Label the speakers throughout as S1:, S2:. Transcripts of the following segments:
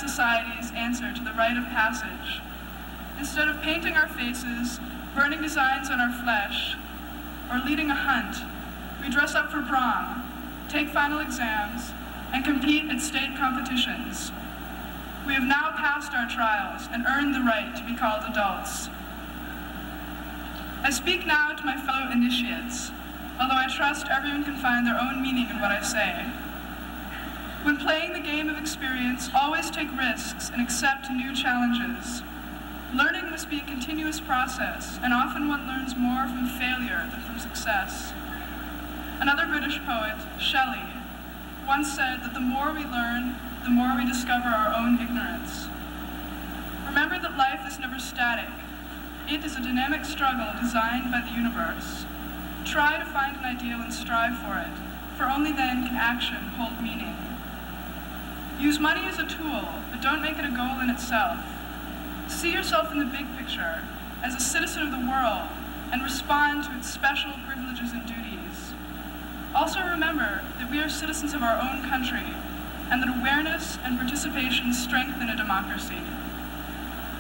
S1: society's answer to the rite of passage. Instead of painting our faces, burning designs on our flesh, or leading a hunt, we dress up for prom, take final exams, and compete at state competitions. We have now passed our trials and earned the right to be called adults. I speak now to my fellow initiates, although I trust everyone can find their own meaning in what I say. When playing the game of experience, always take risks and accept new challenges. Learning must be a continuous process, and often one learns more from failure than from success. Another British poet, Shelley, once said that the more we learn, the more we discover our own ignorance. Remember that life is never static. It is a dynamic struggle designed by the universe. Try to find an ideal and strive for it, for only then can action hold meaning. Use money as a tool, but don't make it a goal in itself. See yourself in the big picture, as a citizen of the world, and respond to its special privileges and duties. Also remember that we are citizens of our own country, and that awareness and participation strengthen a democracy.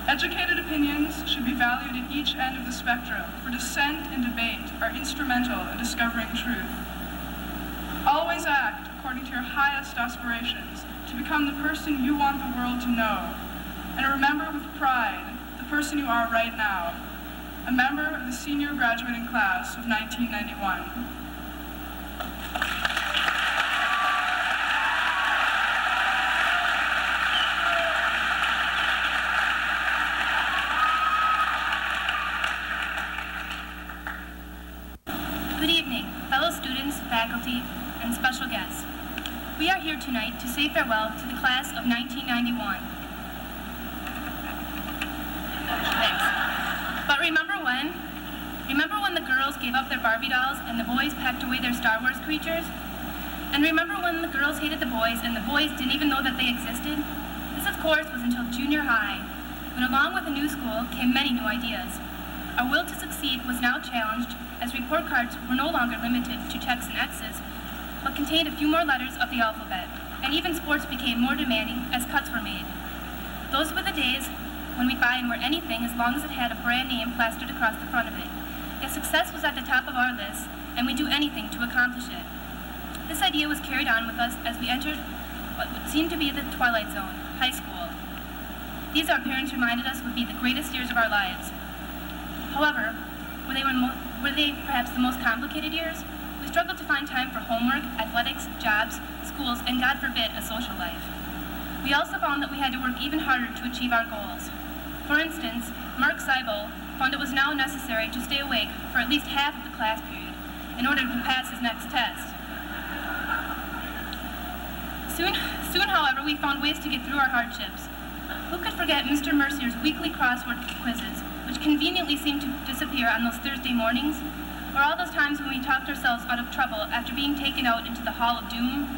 S1: Educated opinions should be valued at each end of the spectrum, for dissent and debate are instrumental in discovering truth. Always act according to your highest aspirations to become the person you want the world to know, and remember with pride the person you are right now, a member of the senior graduating class of 1991.
S2: Faculty, and special guests. We are here tonight to say farewell to the class of 1991. Thanks. But remember when? Remember when the girls gave up their Barbie dolls and the boys packed away their Star Wars creatures? And remember when the girls hated the boys and the boys didn't even know that they existed? This, of course, was until junior high, when along with the new school came many new ideas. Our will to succeed was now challenged, as report cards were no longer limited to checks and X's, but contained a few more letters of the alphabet, and even sports became more demanding as cuts were made. Those were the days when we'd buy and wear anything as long as it had a brand name plastered across the front of it. Yet success was at the top of our list, and we'd do anything to accomplish it. This idea was carried on with us as we entered what would seem to be the twilight zone, high school. These, our parents reminded us, would be the greatest years of our lives. However, were they perhaps the most complicated years? We struggled to find time for homework, athletics, jobs, schools, and God forbid, a social life. We also found that we had to work even harder to achieve our goals. For instance, Mark Seibel found it was now necessary to stay awake for at least half of the class period in order to pass his next test. Soon, however, we found ways to get through our hardships. Who could forget Mr. Mercier's weekly crossword quizzes, which conveniently seemed to disappear on those Thursday mornings, or all those times when we talked ourselves out of trouble after being taken out into the Hall of Doom?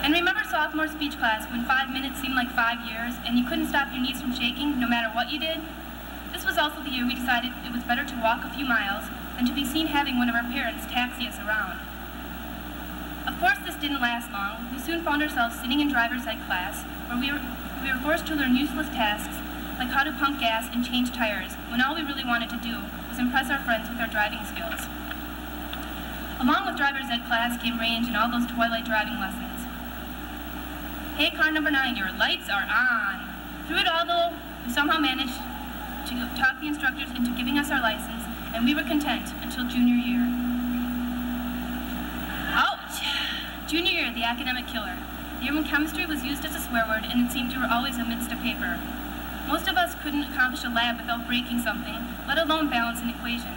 S2: And remember sophomore speech class when 5 minutes seemed like 5 years, and you couldn't stop your knees from shaking no matter what you did? This was also the year we decided it was better to walk a few miles than to be seen having one of our parents taxi us around. Of course, this didn't last long. We soon found ourselves sitting in driver's ed class, where we were forced to learn useless tasks, like how to pump gas and change tires, when all we really wanted to do was impress our friends with our driving skills. Along with driver's ed class came range and all those twilight driving lessons. Hey, car number 9, your lights are on. Through it all, though, we somehow managed to talk the instructors into giving us our license, and we were content until junior year. Ouch! Junior year, the academic killer. The year when chemistry was used as a swear word, and it seemed you were always amidst a paper. Most of us couldn't accomplish a lab without breaking something, let alone balance an equation.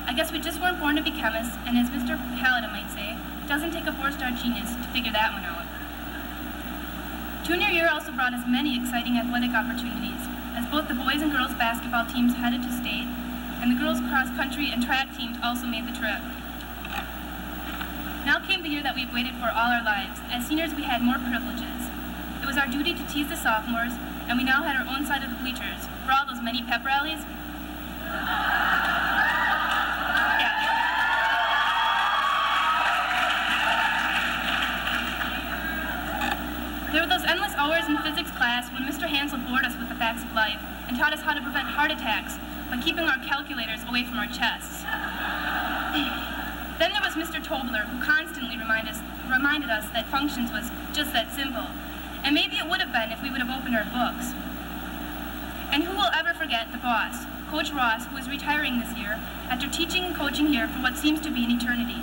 S2: I guess we just weren't born to be chemists, and as Mr. Halliday might say, it doesn't take a 4-star genius to figure that one out. Junior year also brought us many exciting athletic opportunities, as both the boys and girls basketball teams headed to state, and the girls cross-country and track teams also made the trip. Now came the year that we've waited for all our lives. As seniors, we had more privileges. It was our duty to tease the sophomores, and we now had our own side of the bleachers for all those many pep rallies. There were those endless hours in physics class when Mr. Hansel bored us with the facts of life and taught us how to prevent heart attacks by keeping our calculators away from our chests. Then there was Mr. Tobler, who constantly reminded us that functions was just that simple, and maybe it would have been if we would have opened our books. And who will ever forget the boss, Coach Ross, who is retiring this year after teaching and coaching here for what seems to be an eternity.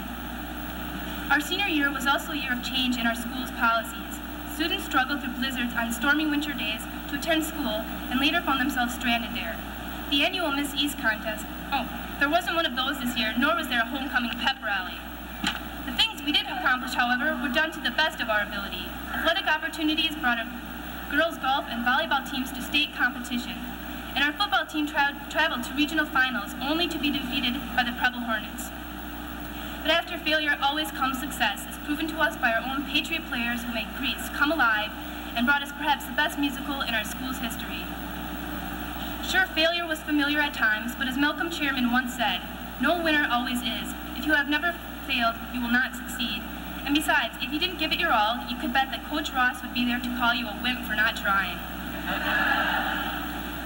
S2: Our senior year was also a year of change in our school's policies. Students struggled through blizzards on stormy winter days to attend school and later found themselves stranded there. The annual Miss East contest, there wasn't one of those this year, nor was there a homecoming pep rally. The things we did accomplish, however, were done to the best of our ability. Athletic opportunities brought our girls' golf and volleyball teams to state competition, and our football team traveled to regional finals only to be defeated by the Preble Hornets. But after failure always comes success, as proven to us by our own Patriot players who made Grease come alive and brought us perhaps the best musical in our school's history. Sure, failure was familiar at times, but as Malcolm Chairman once said, no winner always is. If you have never failed, you will not succeed. And besides, if you didn't give it your all, you could bet that Coach Ross would be there to call you a wimp for not trying.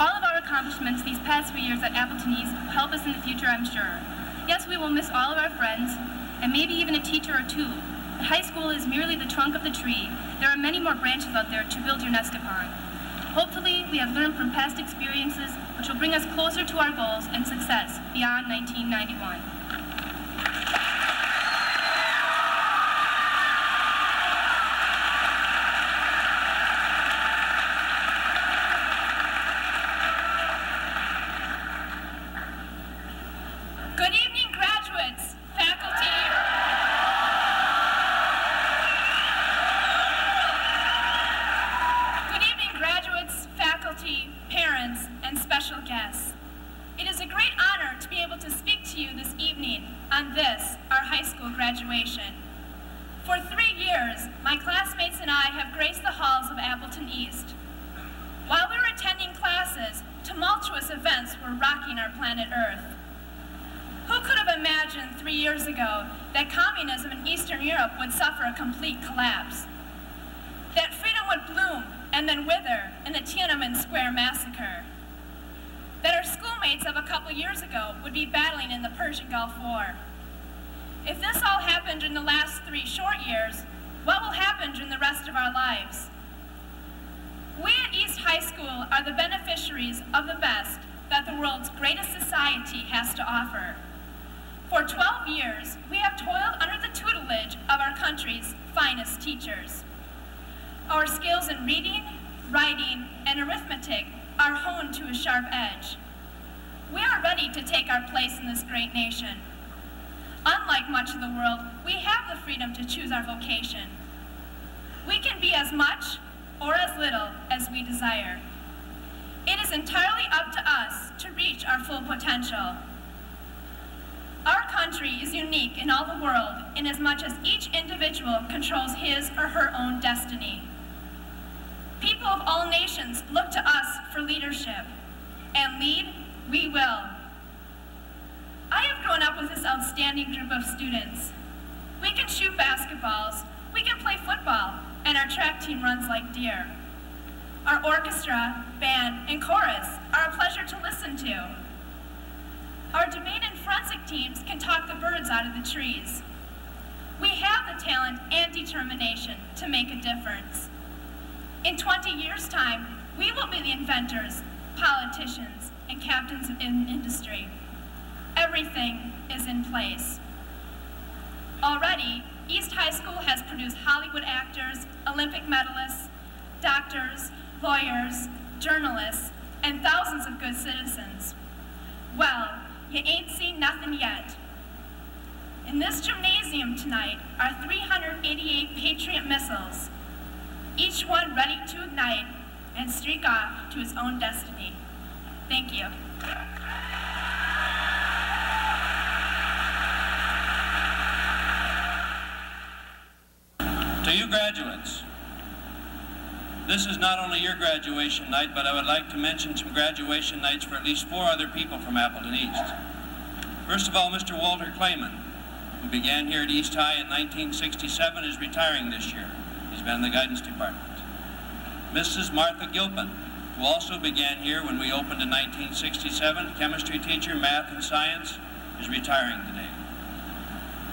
S2: All of our accomplishments these past 3 years at Appleton East will help us in the future, I'm sure. Yes, we will miss all of our friends, and maybe even a teacher or two. But high school is merely the trunk of the tree. There are many more branches out there to build your nest upon. Hopefully, we have learned from past experiences which will bring us closer to our goals and success beyond 1991.
S3: Good evening, graduates, faculty. Good evening, graduates, faculty, parents, and special guests. It is a great honor to be able to speak to you this evening on this, our high school graduation. For 3 years, my classmates and I have graced the halls of Appleton East. While we were attending classes, tumultuous events were rocking our planet Earth. Who could have imagined 3 years ago that communism in Eastern Europe would suffer a complete collapse? That freedom would bloom and then wither in the Tiananmen Square massacre? That our schoolmates of a couple years ago would be battling in the Persian Gulf War? If this all happened in the last 3 short years, what will happen during the rest of our lives? We at East High School are the beneficiaries of the best that the world's greatest society has to offer. For 12 years, we have toiled under the tutelage of our country's finest teachers. Our skills in reading, writing, and arithmetic are honed to a sharp edge. We are ready to take our place in this great nation. Unlike much of the world, we have the freedom to choose our vocation. We can be as much or as little as we desire. It is entirely up to us to reach our full potential. Our country is unique in all the world inasmuch as each individual controls his or her own destiny. People of all nations look to us for leadership, and lead we will. I have grown up with this outstanding group of students. We can shoot basketballs, we can play football, and our track team runs like deer. Our orchestra, band, and chorus are a pleasure to listen to. Our domain and forensic teams can talk the birds out of the trees. We have the talent and determination to make a difference. In 20 years' time, we will be the inventors, politicians, and captains in industry. Everything is in place. Already, East High School has produced Hollywood actors, Olympic medalists, doctors, lawyers, journalists, and thousands of good citizens. Well, you ain't seen nothing yet. In this gymnasium tonight are 388 Patriot missiles, each one ready to ignite and streak off to his own destiny. Thank you.
S4: To you graduates, this is not only your graduation night, but I would like to mention some graduation nights for at least 4 other people from Appleton East. First of all, Mr. Walter Clayman, who began here at East High in 1967, is retiring this year. He's been in the guidance department. Mrs. Martha Gilpin, who also began here when we opened in 1967, chemistry teacher, math and science, is retiring today.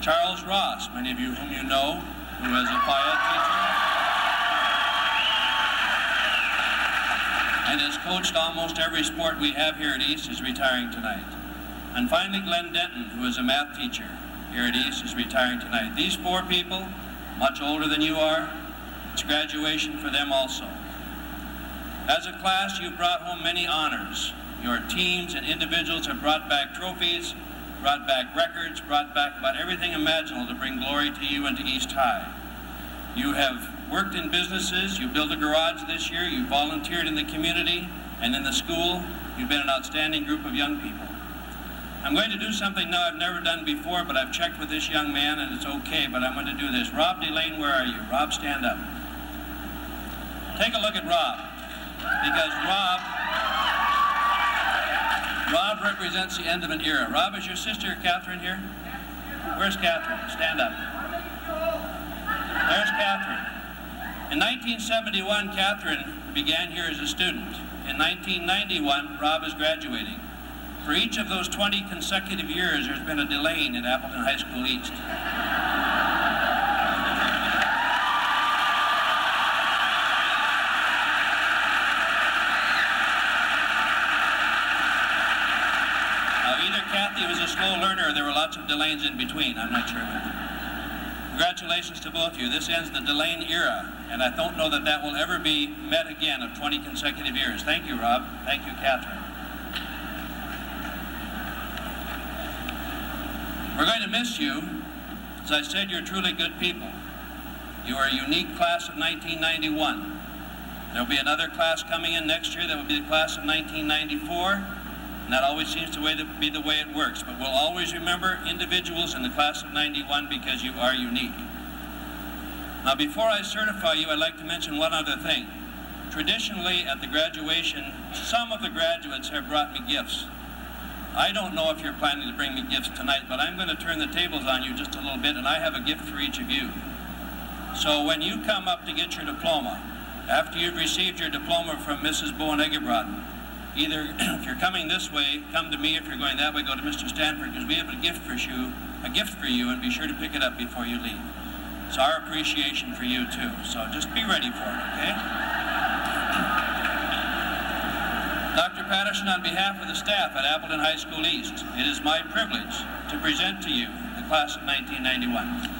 S4: Charles Ross, many of you whom you know, who was a bio teacher and has coached almost every sport we have here at East, is retiring tonight. And finally, Glenn Denton, who is a math teacher here at East, is retiring tonight. These four people, much older than you are, it's graduation for them also. As a class, you've brought home many honors. Your teams and individuals have brought back trophies, brought back records, brought back about everything imaginable to bring glory to you and to East High. You have worked in businesses, you built a garage this year, you volunteered in the community and in the school. You've been an outstanding group of young people. I'm going to do something now I've never done before, but I've checked with this young man and it's okay, but I'm going to do this. Rob Delane, where are you? Rob, stand up. Take a look at Rob, because Rob represents the end of an era. Rob, is your sister Catherine here? Where's Catherine? Stand up. There's Catherine. In 1971, Catherine began here as a student. In 1991, Rob is graduating. For each of those 20 consecutive years, there's been a Delane at Appleton High School East. Either Kathy was a slow learner or there were lots of Delanes in between. I'm not sure. Congratulations to both of you. This ends the Delane era, and I don't know that that will ever be met again of 20 consecutive years. Thank you, Rob. Thank you, Catherine. We're going to miss you. As I said, you're truly good people. You are a unique class of 1991. There will be another class coming in next year that will be the class of 1994. And that always seems to be the way it works. But we'll always remember individuals in the class of 91 because you are unique. Now, before I certify you, I'd like to mention one other thing. Traditionally, at the graduation, some of the graduates have brought me gifts. I don't know if you're planning to bring me gifts tonight, but I'm going to turn the tables on you just a little bit, and I have a gift for each of you. So when you come up to get your diploma, after you've received your diploma from Mrs. Bowen Eggerbroden, either if you're coming this way, come to me. If you're going that way, go to Mr. Stanford, because we have a gift for you, and be sure to pick it up before you leave. It's our appreciation for you too. So just be ready for it, okay? Dr. Patterson, on behalf of the staff at Appleton High School East, it is my privilege to present to you the class of 1991.